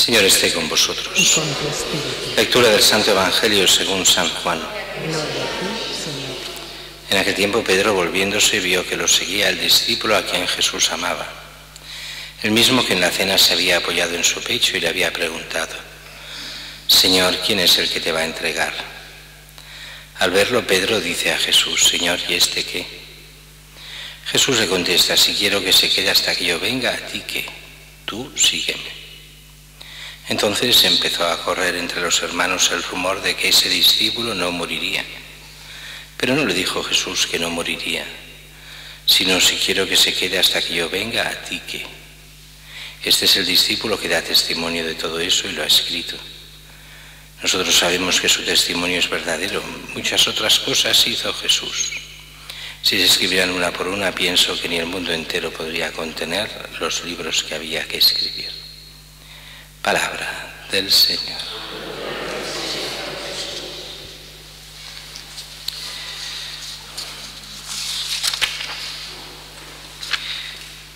Señor esté con vosotros. Y con tu espíritu. Lectura del Santo Evangelio según San Juan. Gloria a ti, Señor. En aquel tiempo Pedro, volviéndose, vio que lo seguía el discípulo a quien Jesús amaba. El mismo que en la cena se había apoyado en su pecho y le había preguntado: Señor, ¿quién es el que te va a entregar? Al verlo, Pedro dice a Jesús: Señor, ¿y este qué? Jesús le contesta: si quiero que se quede hasta que yo venga, ¿a ti qué? Tú sígueme. Entonces empezó a correr entre los hermanos el rumor de que ese discípulo no moriría. Pero no le dijo Jesús que no moriría, sino: si quiero que se quede hasta que yo venga, ¿a ti qué? Este es el discípulo que da testimonio de todo eso y lo ha escrito. Nosotros sabemos que su testimonio es verdadero. Muchas otras cosas hizo Jesús. Si se escribieran una por una, pienso que ni el mundo entero podría contener los libros que había que escribir. Palabra del Señor.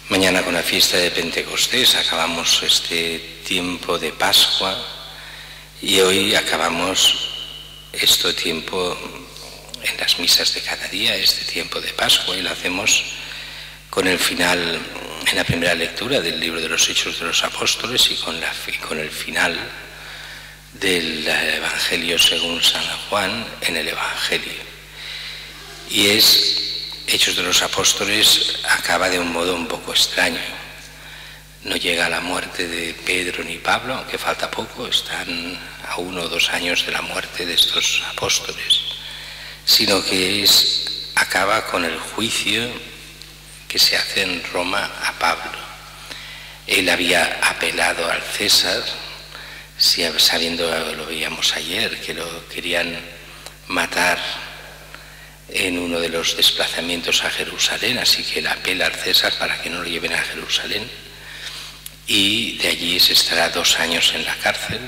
Mañana, con la fiesta de Pentecostés, acabamos este tiempo de Pascua y hoy acabamos este tiempo en las misas de cada día, este tiempo de Pascua, y lo hacemos con el final, en la primera lectura del libro de los Hechos de los Apóstoles y con el final del Evangelio según San Juan en el Evangelio. Y Hechos de los Apóstoles acaba de un modo un poco extraño. No llega a la muerte de Pedro ni Pablo, aunque falta poco, están a 1 o 2 años de la muerte de estos apóstoles, sino que acaba con el juicio que se hace en Roma a Pablo. Él había apelado al César, sabiendo, lo veíamos ayer, que lo querían matar en uno de los desplazamientos a Jerusalén, así que él apela al César para que no lo lleven a Jerusalén, y de allí se estará 2 años en la cárcel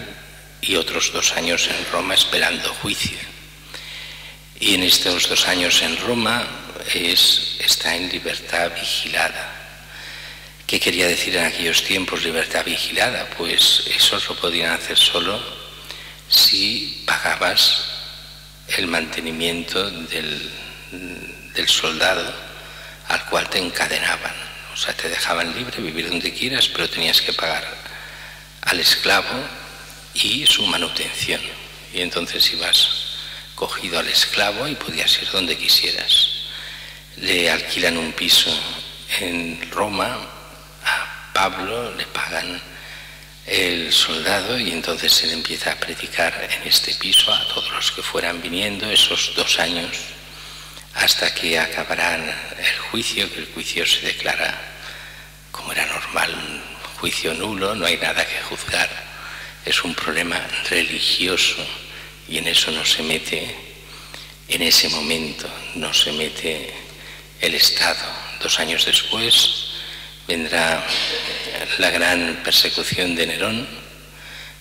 y otros 2 años en Roma esperando juicio. Y en estos 2 años en Roma está en libertad vigilada. ¿Qué quería decir en aquellos tiempos libertad vigilada? Pues eso lo podían hacer solo si pagabas el mantenimiento del soldado al cual te encadenaban. O sea, te dejaban libre, vivir donde quieras, pero tenías que pagar al esclavo y su manutención. Y entonces ibas cogido al esclavo y podías ir donde quisieras. Le alquilan un piso en Roma a Pablo, le pagan el soldado y entonces él empieza a predicar en este piso a todos los que fueran viniendo esos 2 años hasta que acabarán el juicio, que el juicio se declara, como era normal, un juicio nulo, no hay nada que juzgar, es un problema religioso y en eso no se mete, en ese momento no se mete el Estado. 2 años después vendrá la gran persecución de Nerón,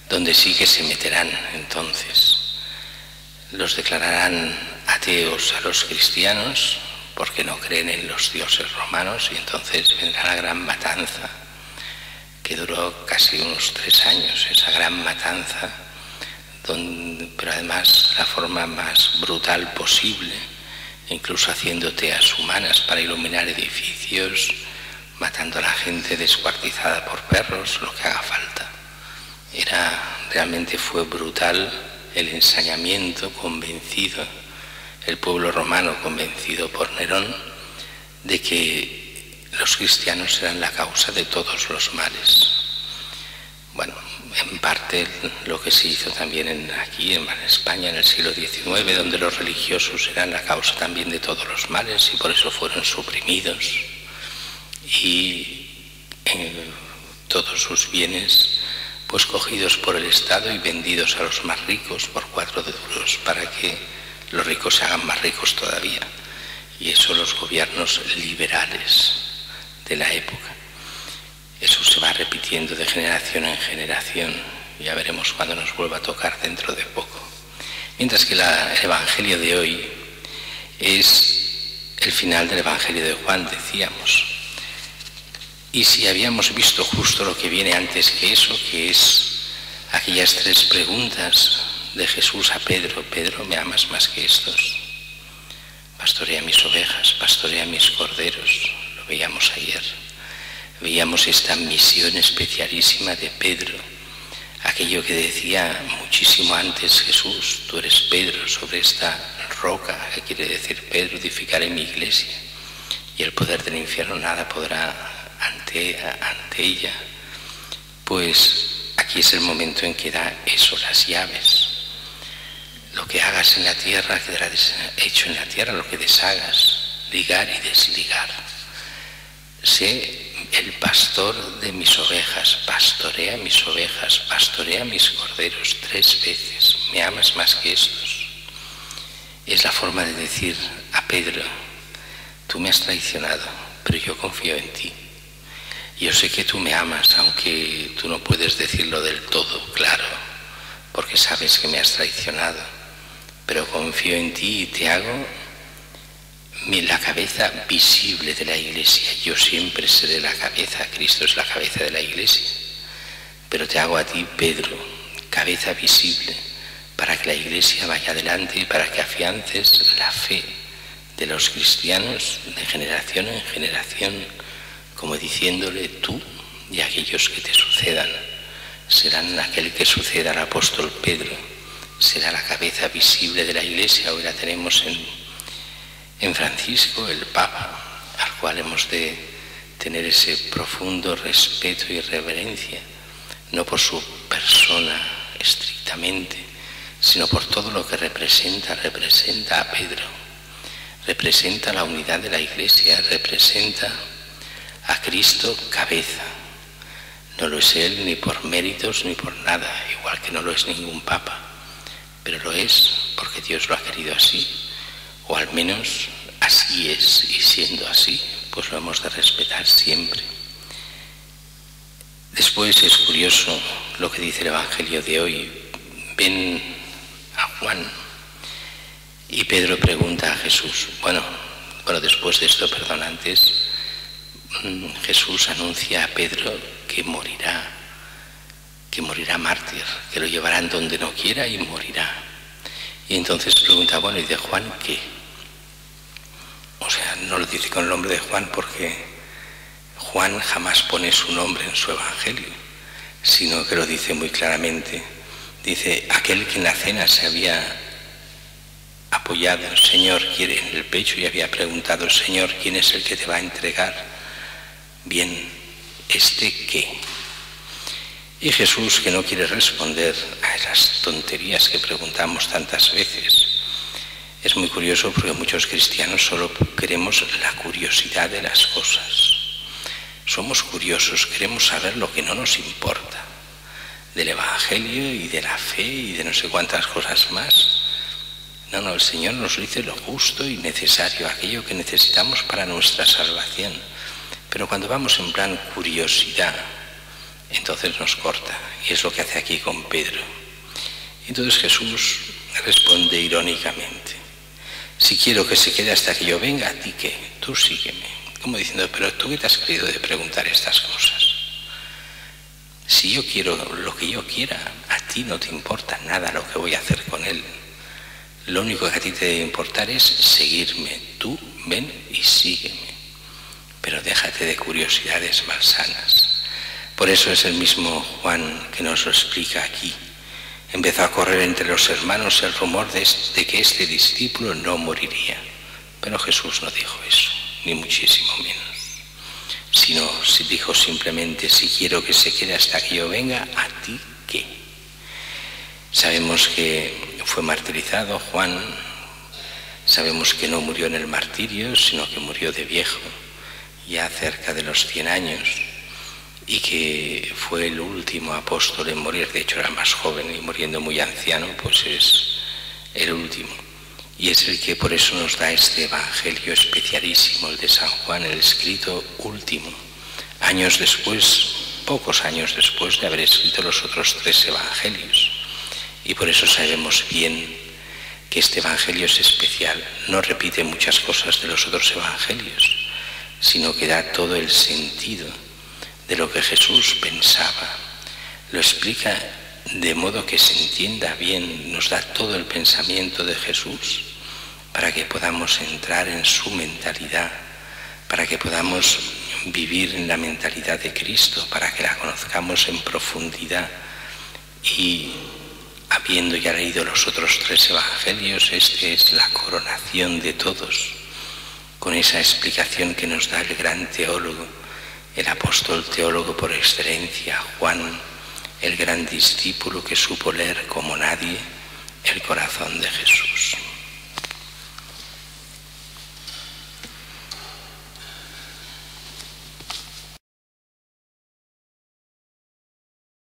donde sí que se meterán entonces. Los declararán ateos a los cristianos porque no creen en los dioses romanos y entonces vendrá la gran matanza, que duró casi unos 3 años, esa gran matanza, pero además la forma más brutal posible, incluso haciendo teas humanas para iluminar edificios, matando a la gente descuartizada por perros, lo que haga falta. Realmente fue brutal el ensañamiento convencido, el pueblo romano convencido por Nerón de que los cristianos eran la causa de todos los males. Bueno, en parte lo que se hizo también aquí en España en el siglo XIX, donde los religiosos eran la causa también de todos los males y por eso fueron suprimidos y todos sus bienes pues cogidos por el Estado y vendidos a los más ricos por 4 duros para que los ricos se hagan más ricos todavía. Y eso los gobiernos liberales de la época. Eso se va repitiendo de generación en generación. Ya veremos cuando nos vuelva a tocar dentro de poco. Mientras que el Evangelio de hoy es el final del Evangelio de Juan, decíamos. Y si habíamos visto justo lo que viene antes que eso, que es aquellas 3 preguntas de Jesús a Pedro: Pedro, ¿me amas más que estos? Pastorea mis ovejas, pastorea mis corderos. Lo veíamos ayer. Veíamos esta misión especialísima de Pedro, aquello que decía muchísimo antes Jesús: tú eres Pedro, sobre esta roca, que quiere decir Pedro, edificaré mi iglesia, y el poder del infierno nada podrá ante ella. Pues aquí es el momento en que da eso, las llaves. Lo que hagas en la tierra quedará hecho en la tierra, lo que deshagas, ligar y desligar. Sé el pastor de mis ovejas, pastorea mis ovejas, pastorea mis corderos 3 veces. ¿Me amas más que estos? Es la forma de decir a Pedro: tú me has traicionado, pero yo confío en ti. Yo sé que tú me amas, aunque tú no puedes decirlo del todo claro, porque sabes que me has traicionado, pero confío en ti y te hago la cabeza visible de la iglesia. Yo siempre seré la cabeza, Cristo es la cabeza de la iglesia, pero te hago a ti, Pedro, cabeza visible, para que la iglesia vaya adelante y para que afiances la fe de los cristianos de generación en generación, como diciéndole: tú y aquellos que te sucedan serán aquel que suceda al apóstol Pedro, será la cabeza visible de la iglesia. Hoy la tenemos en Francisco, el Papa, al cual hemos de tener ese profundo respeto y reverencia, no por su persona estrictamente, sino por todo lo que representa a Pedro, representa la unidad de la iglesia, representa a Cristo cabeza. No lo es él ni por méritos ni por nada, igual que no lo es ningún Papa, pero lo es porque Dios lo ha querido así, o al menos así es, y siendo así, pues lo hemos de respetar siempre. Después es curioso lo que dice el Evangelio de hoy. Ven a Juan y Pedro pregunta a Jesús. Bueno, después de esto, antes, Jesús anuncia a Pedro que morirá mártir, que lo llevarán donde no quiera y morirá. Y entonces pregunta: bueno, ¿y de Juan qué? O sea, no lo dice con el nombre de Juan porque Juan jamás pone su nombre en su evangelio, sino que lo dice muy claramente. Dice: aquel que en la cena se había apoyado, Señor, quiere, en el pecho, y había preguntado: Señor, ¿quién es el que te va a entregar? Bien, ¿este qué? Y Jesús, que no quiere responder a esas tonterías que preguntamos tantas veces. Es muy curioso porque muchos cristianos solo queremos la curiosidad de las cosas. Somos curiosos, queremos saber lo que no nos importa, del Evangelio y de la fe y de no sé cuántas cosas más. No, el Señor nos dice lo justo y necesario, aquello que necesitamos para nuestra salvación. Pero cuando vamos en plan curiosidad, entonces nos corta, y es lo que hace aquí con Pedro. Entonces Jesús responde irónicamente: si quiero que se quede hasta que yo venga, ¿a ti qué? Tú sígueme. Como diciendo: pero ¿tú qué te has creído de preguntar estas cosas? Si yo quiero lo que yo quiera, a ti no te importa nada lo que voy a hacer con él. Lo único que a ti te debe importar es seguirme. Tú ven y sígueme, pero déjate de curiosidades malsanas. Por eso es el mismo Juan que nos lo explica aquí. Empezó a correr entre los hermanos el rumor de que este discípulo no moriría. Pero Jesús no dijo eso, ni muchísimo menos. Sino dijo simplemente: si quiero que se quede hasta que yo venga, ¿a ti qué? Sabemos que fue martirizado Juan. Sabemos que no murió en el martirio, sino que murió de viejo, ya cerca de los 100 años. Y que fue el último apóstol en morir. De hecho era más joven, y muriendo muy anciano, pues es el último. Y es el que por eso nos da este evangelio especialísimo, el de San Juan, el escrito último, años después, pocos años después de haber escrito los otros 3 evangelios. Y por eso sabemos bien que este evangelio es especial. No repite muchas cosas de los otros evangelios, sino que da todo el sentido de lo que Jesús pensaba. Lo explica de modo que se entienda bien, nos da todo el pensamiento de Jesús para que podamos entrar en su mentalidad, para que podamos vivir en la mentalidad de Cristo, para que la conozcamos en profundidad. Y habiendo ya leído los otros 3 evangelios, este es la coronación de todos, con esa explicación que nos da el gran teólogo, el apóstol teólogo por excelencia, Juan, el gran discípulo que supo leer como nadie el corazón de Jesús.